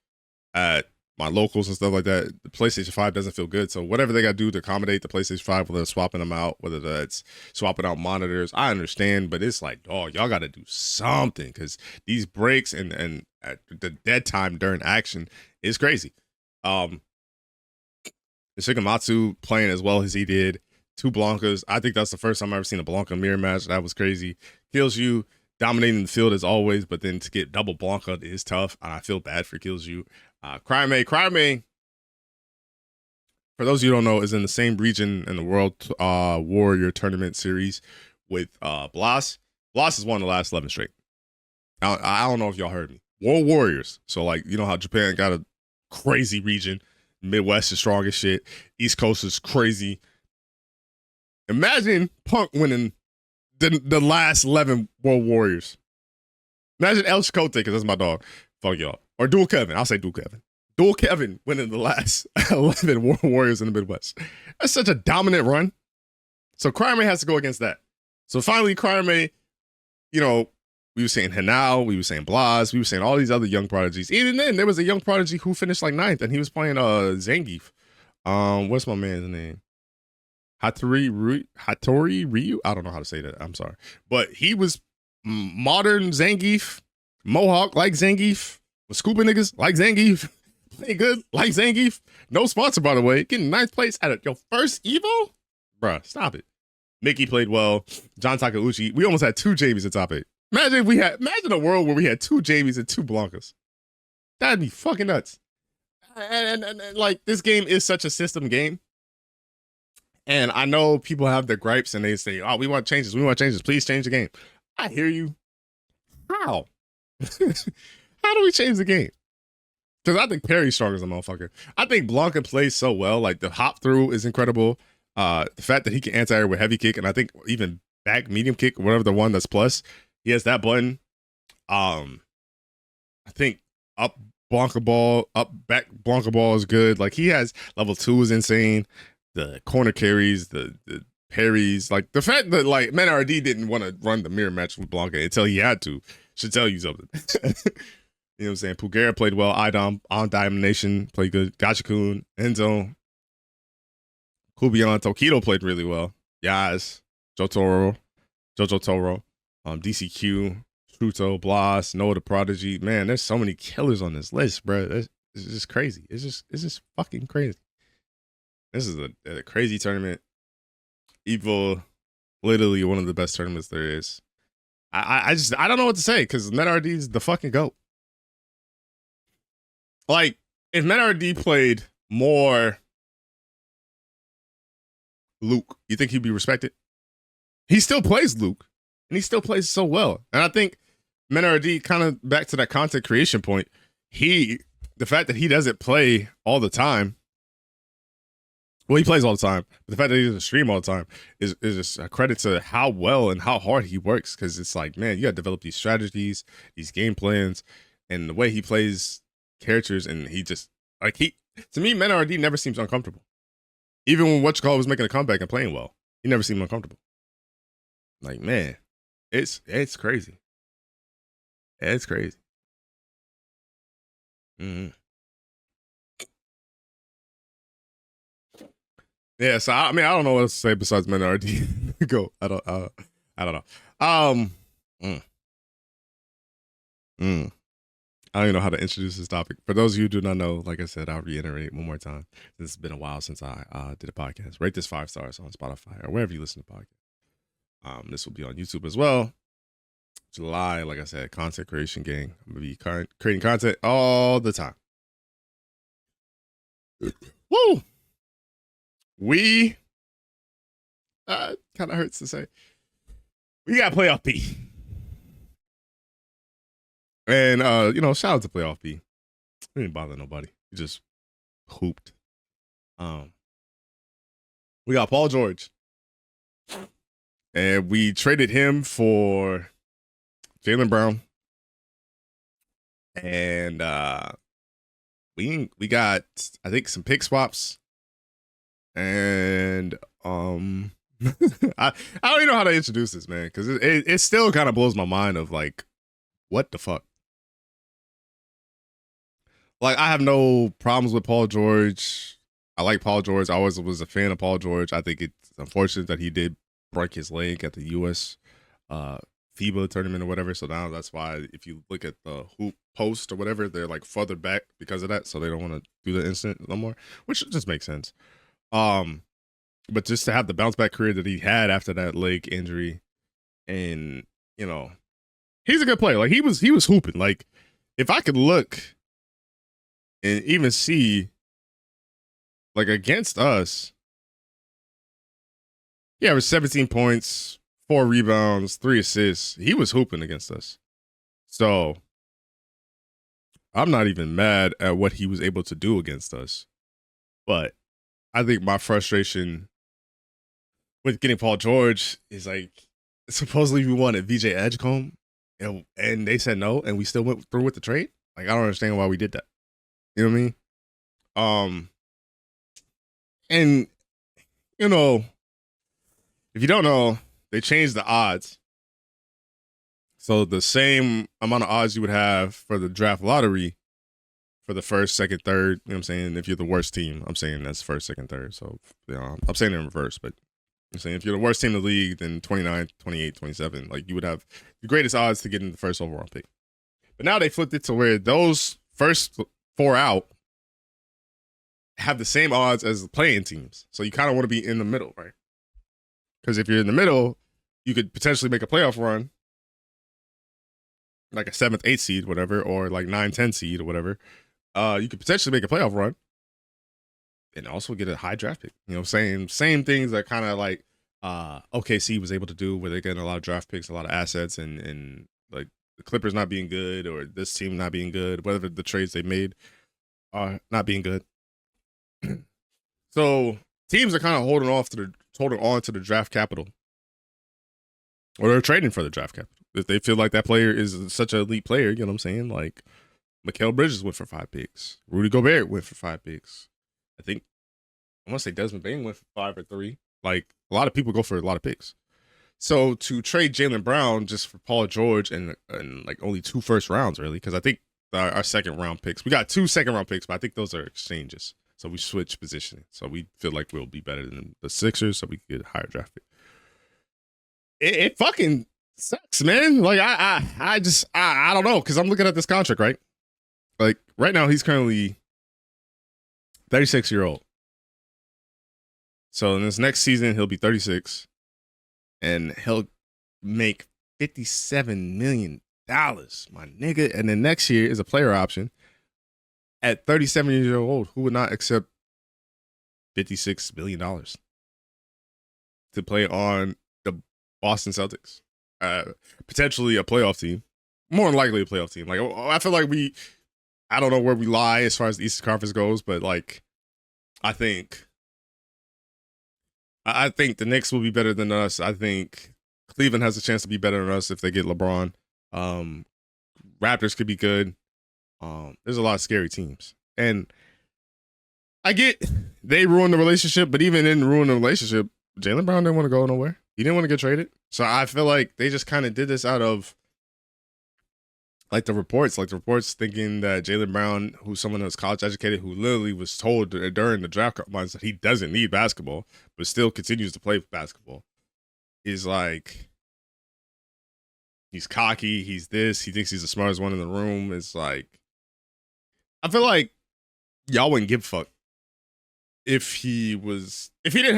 at my locals and stuff like that, the PlayStation 5 doesn't feel good. So whatever they got to do to accommodate the PlayStation 5, whether it's swapping them out, whether that's swapping out monitors, I understand. But it's like, oh, y'all got to do something, because these breaks and at the dead time during action is crazy. Shigematsu playing as well as he did. 2 Blancas. I think that's the first time I've ever seen a Blanca mirror match. That was crazy. Killzhu dominating the field as always, but then to get double Blanca is tough. I feel bad for Killzhu. Cryme for those of you who don't know, is in the same region in the World Warrior Tournament Series with Blas. Blas has won the last 11 straight. I don't know if y'all heard me. World Warriors. So, like, you know how Japan got a crazy region. Midwest is strong as shit. East Coast is crazy. Imagine Punk winning the last 11 World Warriors. Imagine El Chicote, because that's my dog. Fuck y'all. Or Dual Kevin. I'll say Dual Kevin. Dual Kevin winning the last 11 World Warriors in the Midwest. That's such a dominant run. So Crime has to go against that. So finally, Crime, you know, we were saying Hanao, we were saying Blas, we were saying all these other young prodigies. Even then, there was a young prodigy who finished like 9th, and he was playing Zangief. What's my man's name? Hattori Ryu? I don't know how to say that. I'm sorry. But he was modern Zangief, Mohawk like Zangief, with scuba niggas like Zangief, playing good like Zangief. No sponsor, by the way. Getting 9th place at your first Evo? Bruh, stop it. Mickey played well. John Takeuchi. We almost had 2 Jamies at top 8. Imagine a world where we had 2 Jamies and 2 Blancas. That'd be fucking nuts. And like, this game is such a system game. And I know people have their gripes and they say, oh, we want changes. We want changes. Please change the game. I hear you. How? How do we change the game? Because I think Perry's strong as a motherfucker. I think Blanca plays so well. Like, the hop through is incredible. The fact that he can anti-air with heavy kick, and I think even back medium kick, whatever the one that's plus, he has that button. I think up Blanca ball, up back Blanca ball is good. Like, he has level 2 is insane. The corner carries, the parries, like the fact that like MenRD didn't want to run the mirror match with Blanca until he had to should tell you something. You know what I'm saying? Pugera played well. Idom on Domination played good. Gachikun, Enzo, Kubion, Tokido played really well. Yaz, Jojo Toro, DCQ, Truto, Blas, Noah the Prodigy. Man, there's so many killers on this list, bro. It's just crazy. It's just fucking crazy. This is a crazy tournament. EVO, literally one of the best tournaments there is. I don't know what to say because MetRD's the fucking GOAT. Like, if MetRD played more Luke, you think he'd be respected? He still plays Luke, and he still plays so well. And I think MetRD, kind of back to that content creation point, the fact that he doesn't play all the time. Well, he plays all the time, but the fact that he doesn't stream all the time is just a credit to how well and how hard he works. Because it's like, man, you got to develop these strategies, these game plans, and the way he plays characters. And he just, like, to me, MenRD never seems uncomfortable. Even when Whatchamacallit was making a comeback and playing well, he never seemed uncomfortable. Like, man, it's crazy. It's crazy. Mm-hmm. Yeah, so I mean, I don't know what else to say besides MenRD. Go. I don't know. I don't even know how to introduce this topic. For those of you who do not know, like I said, I'll reiterate one more time. This has been a while since I did a podcast. Rate this 5 stars on Spotify or wherever you listen to podcasts. This will be on YouTube as well. July, like I said, content creation gang. I'm gonna be creating content all the time. Woo! We kind of hurts to say. We got playoff P. And you know, shout out to playoff P. We didn't bother nobody. We just hooped. We got Paul George. And we traded him for Jaylen Brown. And we got, I think, some pick swaps. And I don't even know how to introduce this, man, because it still kind of blows my mind of like, what the fuck? Like, I have no problems with Paul George. I like Paul George. I always was a fan of Paul George. I think it's unfortunate that he did break his leg at the U.S. FIBA tournament or whatever. So now that's why if you look at the hoop post or whatever, they're like further back because of that. So they don't want to do the incident no more, which just makes sense. But just to have the bounce back career that he had after that leg injury, and you know, he's a good player. Like he was hooping. Like if I could look and even see like against us, yeah, it was 17 points, 4 rebounds, 3 assists. He was hooping against us. So I'm not even mad at what he was able to do against us. But I think my frustration with getting Paul George is like, supposedly we wanted VJ Edgecombe and they said no, and we still went through with the trade. Like, I don't understand why we did that. You know what I mean? And you know, if you don't know, they changed the odds. So the same amount of odds you would have for the draft lottery for the first, second, third, you know what I'm saying? If you're the worst team, I'm saying that's first, second, third. So, you know, I'm saying it in reverse, but I'm saying if you're the worst team in the league, then 29, 28, 27, like you would have the greatest odds to get in the first overall pick. But now they flipped it to where those first 4 out have the same odds as the playing teams. So you kind of want to be in the middle, right? Because if you're in the middle, you could potentially make a playoff run, like a 7th, 8th seed, whatever, or like 9, 10 seed or whatever. You could potentially make a playoff run and also get a high draft pick. You know, same things that kind of like OKC was able to do, where they're getting a lot of draft picks, a lot of assets, and like the Clippers not being good or this team not being good, whatever the trades they made are not being good. So teams are kind of holding on to the draft capital, or they're trading for the draft capital if they feel like that player is such an elite player. You know what I'm saying? Like Mikal Bridges went for 5 picks. Rudy Gobert went for 5 picks. I want to say Desmond Bane went for 5 or 3. Like a lot of people go for a lot of picks. So to trade Jaylen Brown just for Paul George and like only 2 first rounds really, because I think our second round picks, we got 2 second round picks, but I think those are exchanges. So we switch positioning. So we feel like we'll be better than the Sixers, so we can get a higher draft pick. It fucking sucks, man. Like I don't know, because I'm looking at this contract, right? Like right now he's currently 36-year-old. So in this next season he'll be 36, and he'll make $57 million, my nigga. And then next year is a player option. At 37 years old, who would not accept $56 million to play on the Boston Celtics? Potentially a playoff team. More than likely a playoff team. Like, I feel like I don't know where we lie as far as the Eastern Conference goes, but like, I think the Knicks will be better than us. I think Cleveland has a chance to be better than us if they get LeBron. Raptors could be good. There's a lot of scary teams, and I get they ruined the relationship, but even in ruining the relationship, Jaylen Brown didn't want to go nowhere. He didn't want to get traded. So I feel like they just kind of did this out of like the reports thinking that Jaylen Brown, who's someone that's college educated, who literally was told during the draft months that he doesn't need basketball, but still continues to play basketball, is like, he's cocky, he's this, he thinks he's the smartest one in the room. It's like, I feel like y'all wouldn't give a fuck if Jaylen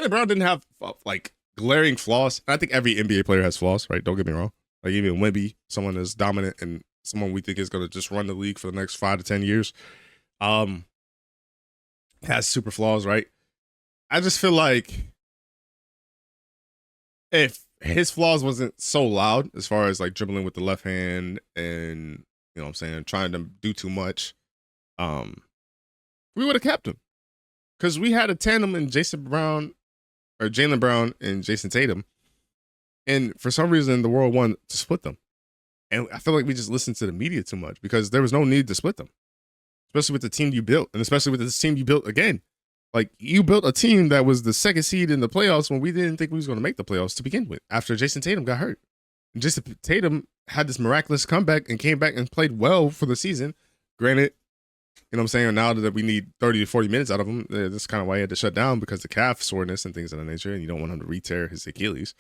Brown didn't have like glaring flaws. I think every NBA player has flaws, right? Don't get me wrong. Like even Wemby, someone that's dominant and someone we think is going to just run the league for the next 5 to 10 years, has super flaws, right? I just feel like if his flaws wasn't so loud as far as like dribbling with the left hand and, you know what I'm saying, trying to do too much, we would have kept him. Because we had a tandem in Jaylen Brown and Jason Tatum. And for some reason, the world wanted to split them. And I feel like we just listened to the media too much, because there was no need to split them. Especially with the team you built, and especially with this team you built again. Like, you built a team that was the 2nd seed in the playoffs when we didn't think we was going to make the playoffs to begin with, after Jason Tatum got hurt. And Jason Tatum had this miraculous comeback and came back and played well for the season. Granted, you know what I'm saying, now that we need 30 to 40 minutes out of him, that's kind of why he had to shut down, because the calf soreness and things of that nature, and you don't want him to re-tear his Achilles.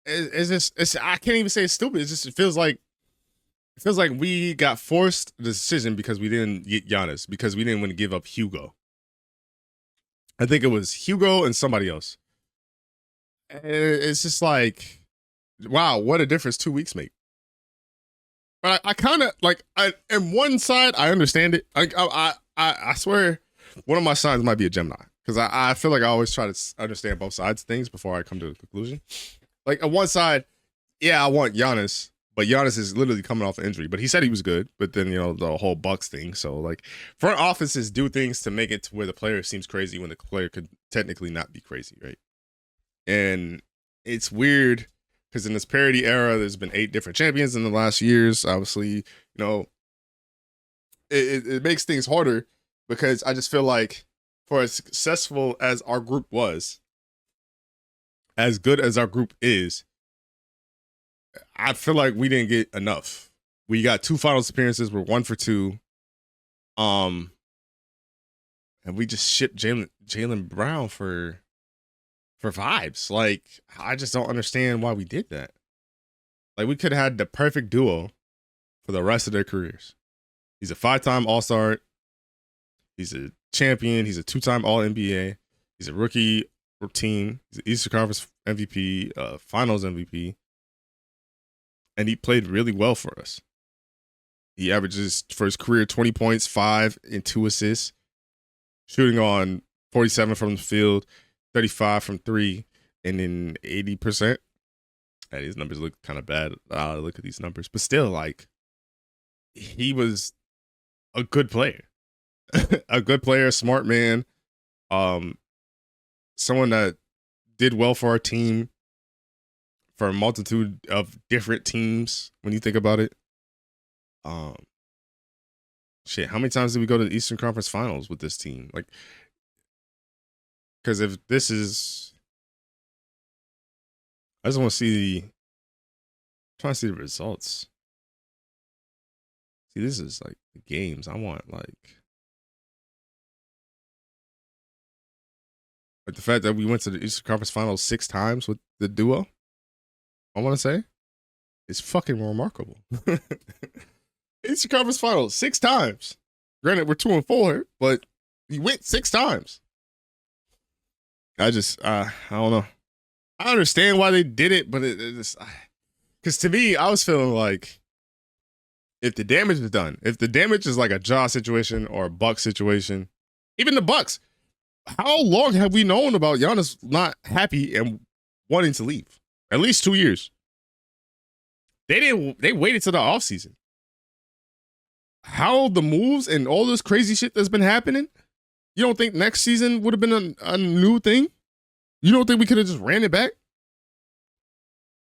I can't even say it's stupid. It feels like we got forced the decision because we didn't get Giannis, because we didn't want to give up Hugo. I think it was Hugo and somebody else. It's just like, wow, what a difference 2 weeks make. But I kind of like, in one side, I understand it. I swear, one of my signs might be a Gemini because I feel like I always try to understand both sides of things before I come to a conclusion. Like on one side, yeah, I want Giannis, but Giannis is literally coming off an injury. But he said he was good. But then the whole Bucks thing. So like front offices do things to make it to where the player seems crazy when the player could technically not be crazy, right? And it's weird because in this parity era, there's been 8 different champions in the last years. Obviously, it makes things harder because I just feel like for as successful as our group was, as good as our group is, I feel like we didn't get enough. We got 2 finals appearances. We're 1 for 2. And we just shipped Jaylen Brown for vibes. Like, I just don't understand why we did that. Like, we could have had the perfect duo for the rest of their careers. He's a 5-time All-Star. He's a champion. He's a 2-time All-NBA. He's a rookie team. He's an Eastern Conference MVP, Finals MVP. And he played really well for us. He averages for his career 20 points, 5 and 2 assists, shooting on 47 from the field, 35 from 3, and then 80%. And these numbers look kind of bad. Look at these numbers, but still, like, he was a good player, a good player, smart man, someone that did well for our team, for a multitude of different teams. When you think about it, shit, how many times did we go to the Eastern Conference Finals with this team? Like, because if this is, I just want to see trying to see the results. See, this is like the games. I want like the fact that we went to the Eastern Conference Finals 6 times with the duo. I want to say it's fucking remarkable. Eastern Conference Finals 6 times. Granted, we're 2 and 4, but he went 6 times. I don't know. I understand why they did it, but it just, because to me, I was feeling like if the damage is done, if the damage is like a Ja situation or a Bucks situation, even the Bucks, how long have we known about Giannis not happy and wanting to leave? At least 2 years. They waited till the offseason. How the moves and all this crazy shit that's been happening, you don't think next season would have been a new thing? You don't think we could have just ran it back?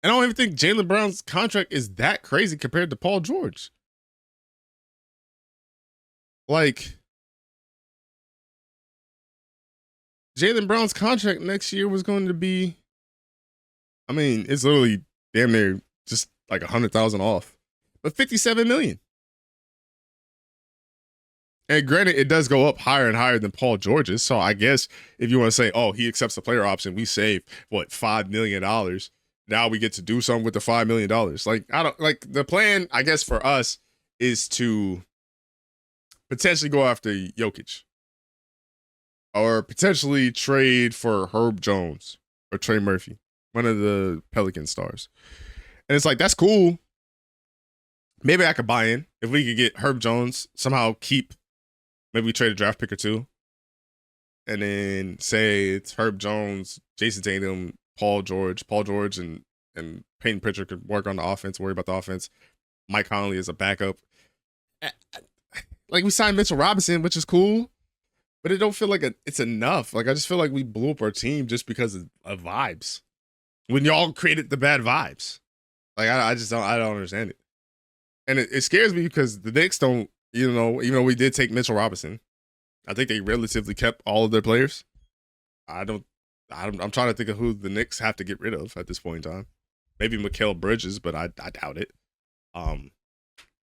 And I don't even think Jaylen Brown's contract is that crazy compared to Paul George. Like, Jaylen Brown's contract next year was going to be, I mean, it's literally damn near just like 100,000 off, but 57 million. And granted, it does go up higher and higher than Paul George's. So I guess if you want to say, oh, he accepts the player option, we save what, $5 million. Now we get to do something with the $5 million. Like, I don't like the plan, I guess, for us is to potentially go after Jokic or potentially trade for Herb Jones or Trey Murphy, one of the Pelican stars. And it's like, that's cool. Maybe I could buy in if we could get Herb Jones, somehow keep, maybe we trade a draft pick or 2. And then say it's Herb Jones, Jason Tatum, Paul George and Peyton Pritchard could work on the offense, worry about the offense. Mike Conley is a backup. Like, we signed Mitchell Robinson, which is cool, but it don't feel like it's enough. Like, I just feel like we blew up our team just because of vibes. When y'all created the bad vibes. Like, I don't understand it. And it scares me because the Knicks don't, even though we did take Mitchell Robinson, I think they relatively kept all of their players. I'm trying to think of who the Knicks have to get rid of at this point in time. Maybe Mikal Bridges, but I doubt it. And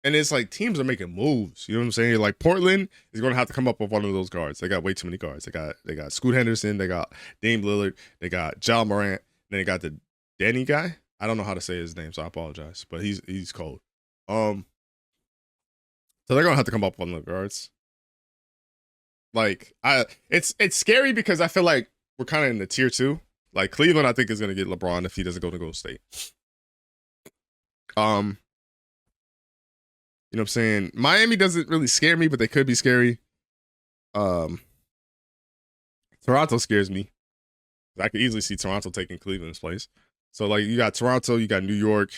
it's like teams are making moves. You know what I'm saying? Like Portland is going to have to come up with one of those guards. They got way too many guards. They got Scoot Henderson. They got Dame Lillard. They got Ja Morant. Then they got the Danny guy. I don't know how to say his name, so I apologize. But he's cold. So they're going to have to come up with one of the guards. Like it's scary because I feel like we're kind of in the tier 2. Like Cleveland, I think is going to get LeBron if he doesn't go to Golden State. You know what I'm saying? Miami doesn't really scare me, but they could be scary. Toronto scares me. I could easily see Toronto taking Cleveland's place. So like you got Toronto, you got New York,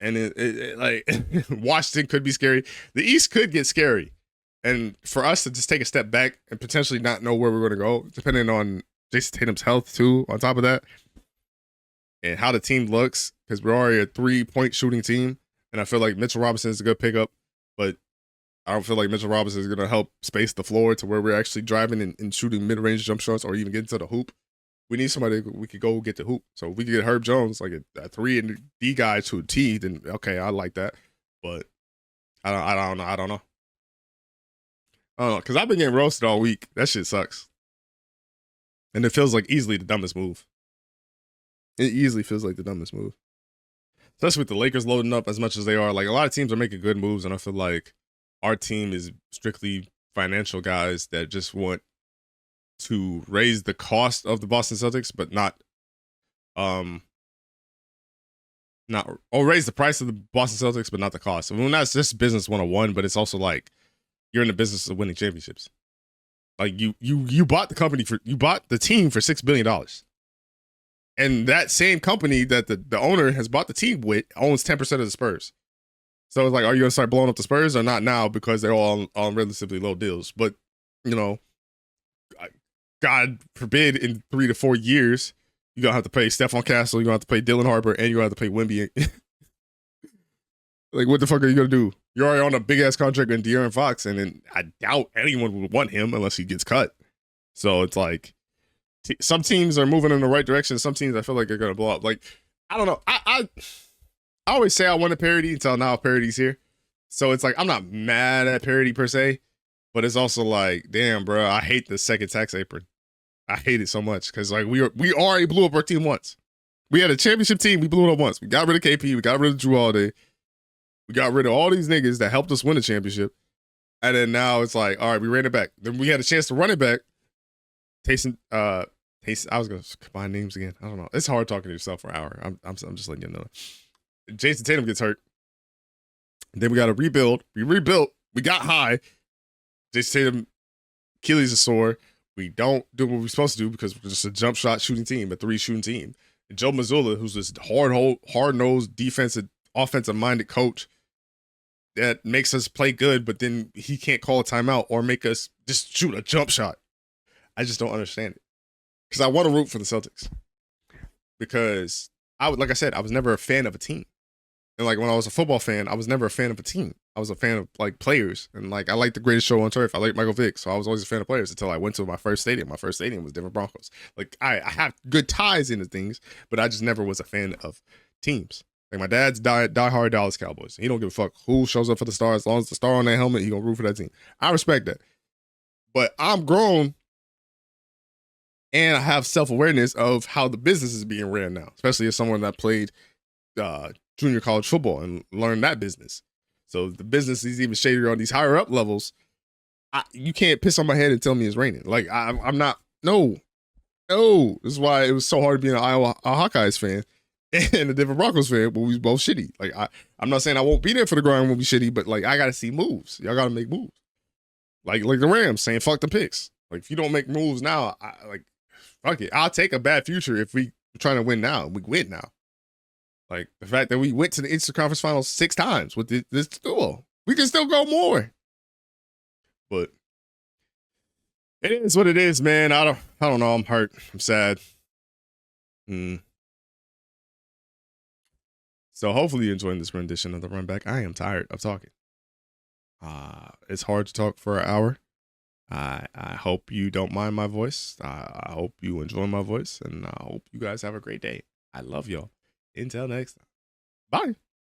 and like Washington could be scary. The East could get scary, and for us to just take a step back and potentially not know where we're going to go, depending on Jason Tatum's health too. On top of that, and how the team looks, because we're already a 3-point shooting team, and I feel like Mitchell Robinson is a good pickup, but I don't feel like Mitchell Robinson is going to help space the floor to where we're actually driving and shooting mid-range jump shots or even getting to the hoop. We need somebody we could go get the hoop. So if we could get Herb Jones, like a 3 and D guy to a T, then okay, I like that. But I don't know. I don't know. Because I've been getting roasted all week. That shit sucks. And it feels like easily the dumbest move. It easily feels like the dumbest move. Especially with the Lakers loading up as much as they are. Like a lot of teams are making good moves, and I feel like our team is strictly financial guys that just want to raise the cost of the Boston Celtics, but not raise the price of the Boston Celtics, but not the cost. I mean, that's just business 101, but it's also like you're in the business of winning championships. Like you bought the team for $6 billion. And that same company that the owner has bought the team with owns 10% of the Spurs. So it's like, are you gonna start blowing up the Spurs or not now because they're all on relatively low deals? But you know, God forbid, in 3 to 4 years, you're gonna have to pay Stephon Castle, you're gonna have to pay Dylan Harper, and you're gonna have to pay Wemby. Like, what the fuck are you gonna do? You're already on a big ass contract with De'Aaron Fox, and then I doubt anyone would want him unless he gets cut. So it's like some teams are moving in the right direction. Some teams I feel like are gonna blow up. Like, I don't know. I always say I want a parody until now parody's here. So it's like I'm not mad at parody per se, but it's also like, damn, bro, I hate the second tax apron. I hate it so much because like we already blew up our team once. We had a championship team, we blew it up once. We got rid of KP, we got rid of Drew Holiday, we got rid of all these niggas that helped us win the championship, and then now it's like, all right, we ran it back. Then we had a chance to run it back. Taysom, I was gonna combine names again. I don't know. It's hard talking to yourself for an hour. I'm just letting you know. Jason Tatum gets hurt. Then we got to rebuild. We rebuilt. We got high. Jason Tatum, Achilles is sore. We don't do what we're supposed to do because we're just a jump shot shooting team, a 3 shooting team. And Joe Mazzulla, who's this hard-nosed, offensive-minded coach that makes us play good, but then he can't call a timeout or make us just shoot a jump shot. I just don't understand it. Because I want to root for the Celtics. Because, like I said, I was never a fan of a team. And like when I was a football fan, I was never a fan of a team. I was a fan of like players, and like I like the greatest show on turf. I like Michael Vick, so I was always a fan of players until I went to my first stadium. My first stadium was Denver Broncos. Like I have good ties into things, but I just never was a fan of teams. Like my dad's diehard Dallas Cowboys. He don't give a fuck who shows up for the Stars. As long as the star on that helmet, he gonna root for that team. I respect that, but I'm grown, and I have self-awareness of how the business is being ran now, especially as someone that played junior college football and learned that business. So the business is even shadier on these higher up levels. You can't piss on my head and tell me it's raining. Like I'm not. No. This is why it was so hard being an Iowa Hawkeyes fan and a Denver Broncos fan, but we was both shitty. Like I'm not saying I won't be there for the grind when we shitty, but like I gotta see moves. Y'all gotta make moves. Like the Rams saying fuck the picks. Like if you don't make moves now, fuck it. I'll take a bad future if we trying to win now. We win now. Like the fact that we went to the Eastern Conference Finals 6 times with this duo, we can still go more. But it is what it is, man. I don't know. I'm hurt. I'm sad. So hopefully you're enjoying this rendition of the Runback. I am tired of talking. It's hard to talk for an hour. I hope you don't mind my voice. I hope you enjoy my voice, and I hope you guys have a great day. I love y'all. Until next time. Bye.